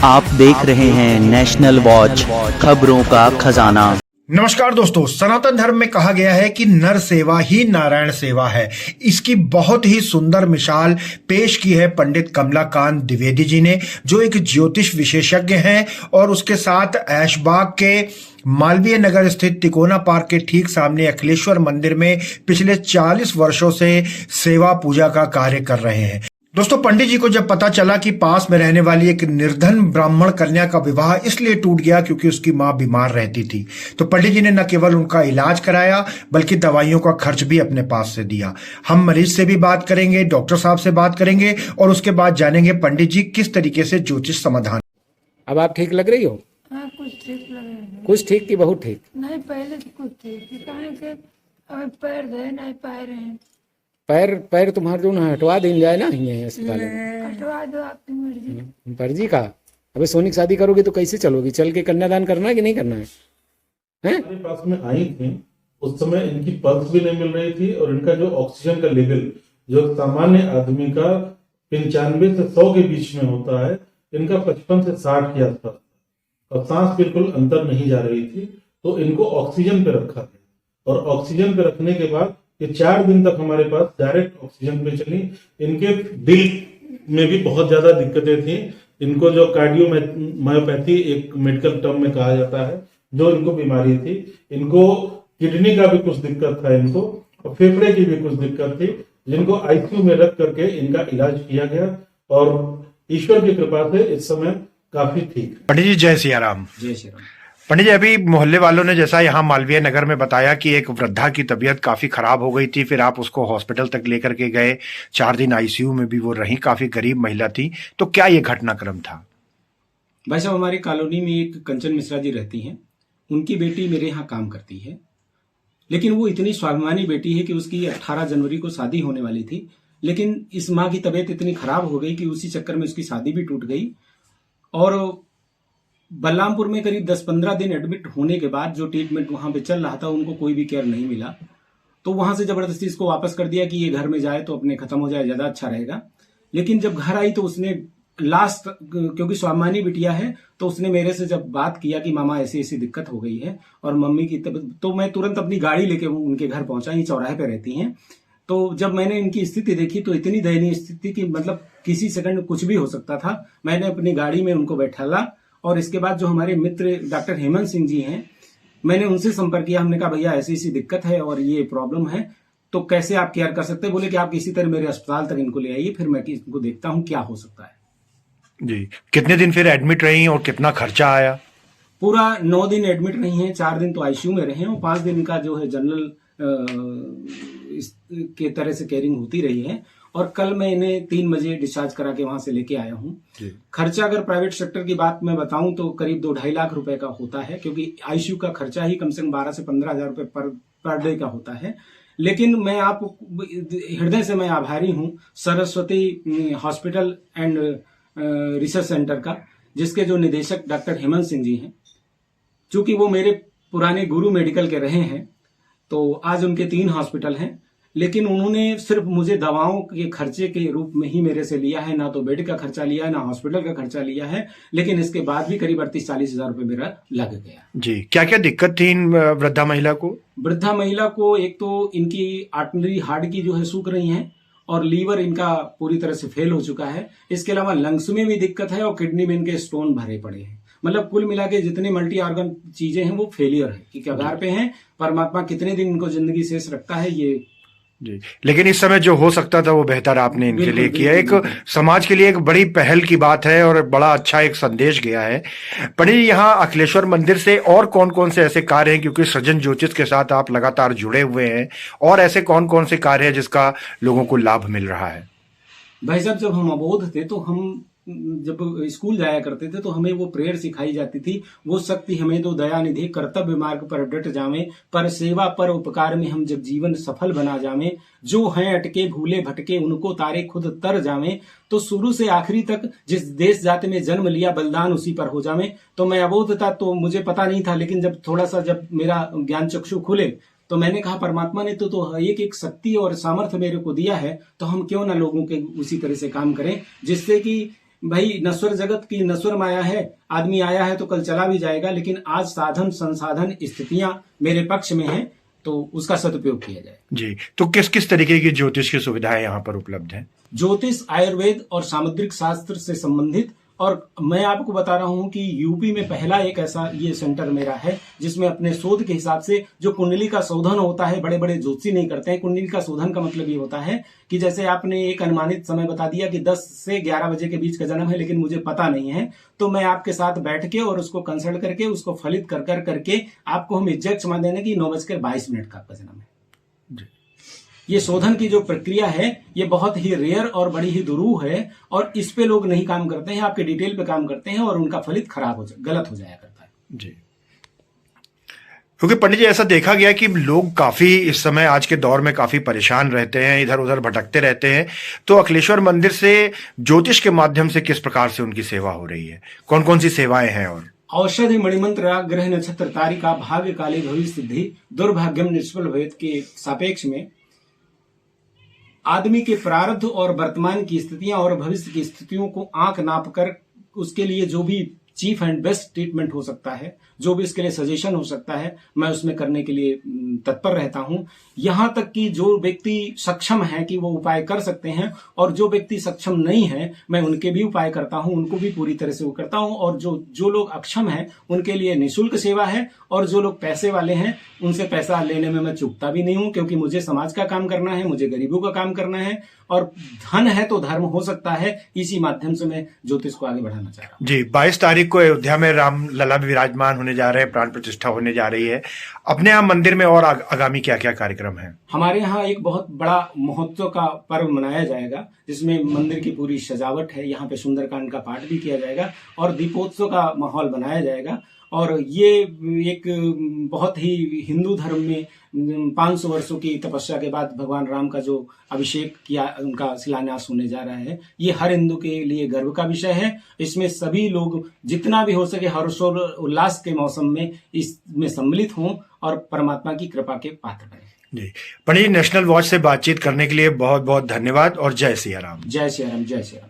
आप देख रहे हैं नेशनल वॉच, खबरों का खजाना। नमस्कार दोस्तों, सनातन धर्म में कहा गया है कि नर सेवा ही नारायण सेवा है। इसकी बहुत ही सुंदर मिसाल पेश की है पंडित कमलाकांत द्विवेदी जी ने, जो एक ज्योतिष विशेषज्ञ हैं और उसके साथ ऐशबाग के मालवीय नगर स्थित तिकोना पार्क के ठीक सामने अखिलेश्वर मंदिर में पिछले 40 वर्षों से सेवा पूजा का कार्य कर रहे हैं। दोस्तों, पंडित जी को जब पता चला कि पास में रहने वाली एक निर्धन ब्राह्मण कन्या का विवाह इसलिए टूट गया क्योंकि उसकी मां बीमार रहती थी, तो पंडित जी ने न केवल उनका इलाज कराया बल्कि दवाइयों का खर्च भी अपने पास से दिया। हम मरीज से भी बात करेंगे, डॉक्टर साहब से बात करेंगे और उसके बाद जानेंगे पंडित जी किस तरीके से ज्योतिष समाधान। अब आप ठीक लग रही हो? हाँ, कुछ ठीक लग रहा है। कुछ ठीक कि बहुत ठीक? नहीं, पहले से कुछ ठीक थी। कहाँ के अब पैर धे नहीं पा रहे हैं। पैर तुम्हारे जो ना हटवा दिन जाए ना ये अस्पताल में, कटवा दो आपकी मर्जी। फर्जी का। अबे सोनी की शादी करोगी तो कैसे चलोगी? चल के कन्यादान करना है कि नहीं करना है? हैं? हमारे पास में आई थी उस समय इनकी पल्स भी नहीं मिल रही थी और इनका जो ऑक्सीजन का लेवल जो सामान्य आदमी का 95 से 100 के बीच में होता है, इनका 55 से 60 के आसपास और सांस बिल्कुल अंदर नहीं जा रही थी। तो इनको ऑक्सीजन पे रखा गया और ऑक्सीजन पे रखने के बाद ये 4 दिन तक हमारे पास डायरेक्ट ऑक्सीजन पे चली। इनके दिल में भी बहुत ज्यादा दिक्कतें थी। इनको जो कार्डियोमायोपैथी एक मेडिकल टर्म में कहा जाता है, जो इनको बीमारी थी, इनको किडनी का भी कुछ दिक्कत था इनको और फेफड़े की भी कुछ दिक्कत थी, जिनको आईसीयू में रख करके इनका इलाज किया गया और ईश्वर की कृपा से इस समय काफी ठीक। पंडित जी जय सिया राम। जय श्री राम। पंडित जी, अभी मोहल्ले वालों ने जैसा यहाँ मालवीय नगर में बताया कि एक वृद्धा की तबीयत काफी खराब हो गई थी, फिर आप उसको हॉस्पिटल तक लेकर के गए, 4 दिन आईसीयू में भी वो रही, काफी गरीब महिला थी, तो क्या ये घटनाक्रम था? भाई साहब, हमारी कॉलोनी में एक कंचन मिश्रा जी रहती हैं। उनकी बेटी मेरे यहाँ काम करती है, लेकिन वो इतनी स्वाभिमानी बेटी है कि उसकी 18 जनवरी को शादी होने वाली थी, लेकिन इस माँ की तबीयत इतनी खराब हो गई कि उसी चक्कर में उसकी शादी भी टूट गई और बलरामपुर में करीब 10-15 दिन एडमिट होने के बाद जो ट्रीटमेंट वहां पे चल रहा था, उनको कोई भी केयर नहीं मिला। तो वहां से जबरदस्ती इसको वापस कर दिया कि ये घर में जाए तो अपने खत्म हो जाए, ज्यादा अच्छा रहेगा। लेकिन जब घर आई तो उसने लास्ट, क्योंकि स्वाभिमानी बिटिया है, तो उसने मेरे से जब बात किया कि मामा ऐसी ऐसी दिक्कत हो गई है और मम्मी की तो मैं तुरंत अपनी गाड़ी लेके उनके घर पहुंचा। ये चौराहे पे रहती हैं। तो जब मैंने इनकी स्थिति देखी तो इतनी दयनीय स्थिति कि मतलब किसी सेकंड कुछ भी हो सकता था। मैंने अपनी गाड़ी में उनको बैठाला और इसके बाद जो हमारे मित्र डॉक्टर हेमंत सिंह जी हैं, मैंने उनसे संपर्क किया। हमने कहा भैया ऐसी ऐसी दिक्कत है और ये प्रॉब्लम है, तो कैसे आप केयर कर सकते हैं? बोले कि आप किसी तरह मेरे अस्पताल तक इनको ले आइए, फिर मैं इनको देखता हूं क्या हो सकता है। जी, कितने दिन फिर एडमिट रही और कितना खर्चा आया? पूरा 9 दिन एडमिट रही हैं, 4 दिन तो आईसीयू में रहे और 5 दिन का जो है जनरल के तरह से केयरिंग होती रही है। और कल मैं इन्हें 3 बजे डिस्चार्ज करा के वहां से लेके आया हूं। खर्चा अगर प्राइवेट सेक्टर की बात मैं बताऊं तो करीब 2-2.5 लाख रुपए का होता है, क्योंकि आईसीयू का खर्चा ही कम से कम 12 से 15 हजार रुपए पर डे का होता है। लेकिन मैं आप हृदय से मैं आभारी हूं Saraswati hospital and research centre का, जिसके जो निदेशक डॉक्टर हेमंत सिंह जी हैं। चूंकि वो मेरे पुराने गुरु मेडिकल के रहे हैं, तो आज उनके 3 हॉस्पिटल हैं, लेकिन उन्होंने सिर्फ मुझे दवाओं के खर्चे के रूप में ही मेरे से लिया है। ना तो बेड का खर्चा लिया है, ना हॉस्पिटल का खर्चा लिया है, लेकिन इसके बाद भी करीब 38-40 हजार रुपए मेरा लग गया। जी, क्या क्या दिक्कत थी इन वृद्धा महिला को? वृद्धा महिला को एक तो इनकी आर्टरी हार्ट की जो है सूख रही है और लीवर इनका पूरी तरह से फेल हो चुका है। इसके अलावा लंग्स में भी दिक्कत है और किडनी में इनके स्टोन भरे पड़े हैं। मतलब कुल मिला के जितने मल्टी ऑर्गन चीजें हैं वो फेलियर है कि कगार पे हैं। परमात्मा कितने दिन इनको जिंदगी शेष रखता है ये जी, लेकिन इस समय जो हो सकता था वो बेहतर आपने इनके लिए किया। एक समाज के लिए एक बड़ी पहल की बात है और बड़ा अच्छा एक संदेश गया है। पंडित जी, यहाँ अखिलेश्वर मंदिर से और कौन कौन से ऐसे कार्य हैं, क्योंकि सृजन ज्योतिष के साथ आप लगातार जुड़े हुए हैं, और ऐसे कौन कौन से कार्य हैं जिसका लोगों को लाभ मिल रहा है? भाई साहब, जब हम अबोध थे तो हम जब स्कूल जाया करते थे तो हमें वो प्रेयर सिखाई जाती थी, वो शक्ति हमें दो दया निधि, कर्तव्य मार्ग पर डट जावे, पर सेवा पर उपकार में हम जब जीवन सफल बना जावे, जो हैं अटके भूले भटके उनको तारे खुद तर जावे, तो शुरू से आखिरी तक जिस देश जाति में जन्म लिया बलिदान उसी पर हो जावे। तो मैं अबोध था तो मुझे पता नहीं था, लेकिन जब थोड़ा सा जब मेरा ज्ञान चक्षु खुले तो मैंने कहा परमात्मा ने तो एक शक्ति और सामर्थ्य मेरे को दिया है, तो हम क्यों ना लोगों के उसी तरह से काम करें जिससे कि भाई नश्वर जगत की नश्वर माया है, आदमी आया है तो कल चला भी जाएगा, लेकिन आज साधन संसाधन स्थितियां मेरे पक्ष में हैं तो उसका सदुपयोग किया जाए। जी, तो किस किस तरीके की ज्योतिष की सुविधाएं यहाँ पर उपलब्ध हैं? ज्योतिष, आयुर्वेद और सामुद्रिक शास्त्र से संबंधित, और मैं आपको बता रहा हूं कि यूपी में पहला एक ऐसा ये सेंटर मेरा है जिसमें अपने शोध के हिसाब से जो कुंडली का शोधन होता है, बड़े बड़े ज्योतिषी नहीं करते हैं। कुंडली का शोधन का मतलब ये होता है कि जैसे आपने एक अनुमानित समय बता दिया कि 10 से 11 बजे के बीच का जन्म है, लेकिन मुझे पता नहीं है, तो मैं आपके साथ बैठ के और उसको कंसल्ट करके उसको फलित करके आपको हम एग्जैक्ट समय देने की 9:22 का आपका जन्म है। ये शोधन की जो प्रक्रिया है ये बहुत ही रेयर और बड़ी ही दुरूह है, और इस पे लोग नहीं काम करते हैं, आपके डिटेल पे काम करते हैं और उनका फलित गलत हो जाया करता है। जी, क्योंकि पंडित जी ऐसा देखा गया कि लोग काफी इस समय आज के दौर में काफी परेशान रहते हैं, इधर उधर भटकते रहते हैं, तो अखिलेश्वर मंदिर से ज्योतिष के माध्यम से किस प्रकार से उनकी सेवा हो रही है, कौन कौन सी सेवाएं हैं? और औषधि मणिमंत्र राग ग्रह नक्षत्र तारिका भाग्य काली भविष्य सिद्धि दुर्भाग्यम निष्फल भेद के सापेक्ष में आदमी के प्रारब्ध और वर्तमान की स्थितियां और भविष्य की स्थितियों को आंक नाप कर उसके लिए जो भी चीफ एंड बेस्ट ट्रीटमेंट हो सकता है, जो भी इसके लिए सजेशन हो सकता है, मैं उसमें करने के लिए तत्पर रहता हूं। यहां तक कि जो व्यक्ति सक्षम है कि वो उपाय कर सकते हैं, और जो व्यक्ति सक्षम नहीं है मैं उनके भी उपाय करता हूं, उनको भी पूरी तरह से वो करता हूं। और जो लोग अक्षम हैं उनके लिए निःशुल्क सेवा है, और जो लोग पैसे वाले हैं उनसे पैसा लेने में मैं चूकता भी नहीं हूं, क्योंकि मुझे समाज का काम करना है, मुझे गरीबों का काम करना है, और धन है तो धर्म हो सकता है। इसी माध्यम से मैं ज्योतिष को आगे बढ़ाना चाह रहा हूं। जी, 22 तारीख को अयोध्या में राम लला विराजमान होने जा रहे हैं, प्राण प्रतिष्ठा होने जा रही है। अपने यहाँ मंदिर में और आगामी क्या क्या कार्यक्रम है? हमारे यहाँ एक बहुत बड़ा महोत्सव का पर्व मनाया जाएगा, जिसमें मंदिर की पूरी सजावट है, यहाँ पे सुंदरकांड का पाठ भी किया जाएगा और दीपोत्सव का माहौल बनाया जाएगा। और ये एक बहुत ही हिंदू धर्म में 500 वर्षों की तपस्या के बाद भगवान राम का जो अभिषेक किया, उनका शिलान्यास होने जा रहा है। ये हर हिंदू के लिए गर्व का विषय है। इसमें सभी लोग जितना भी हो सके हर्षोल्लास के मौसम में इसमें सम्मिलित हों और परमात्मा की कृपा के पात्र बने। जी, पंडित जी, नेशनल वॉच से बातचीत करने के लिए बहुत बहुत धन्यवाद और जय सिया राम। जय श्री राम, जय श्री राम।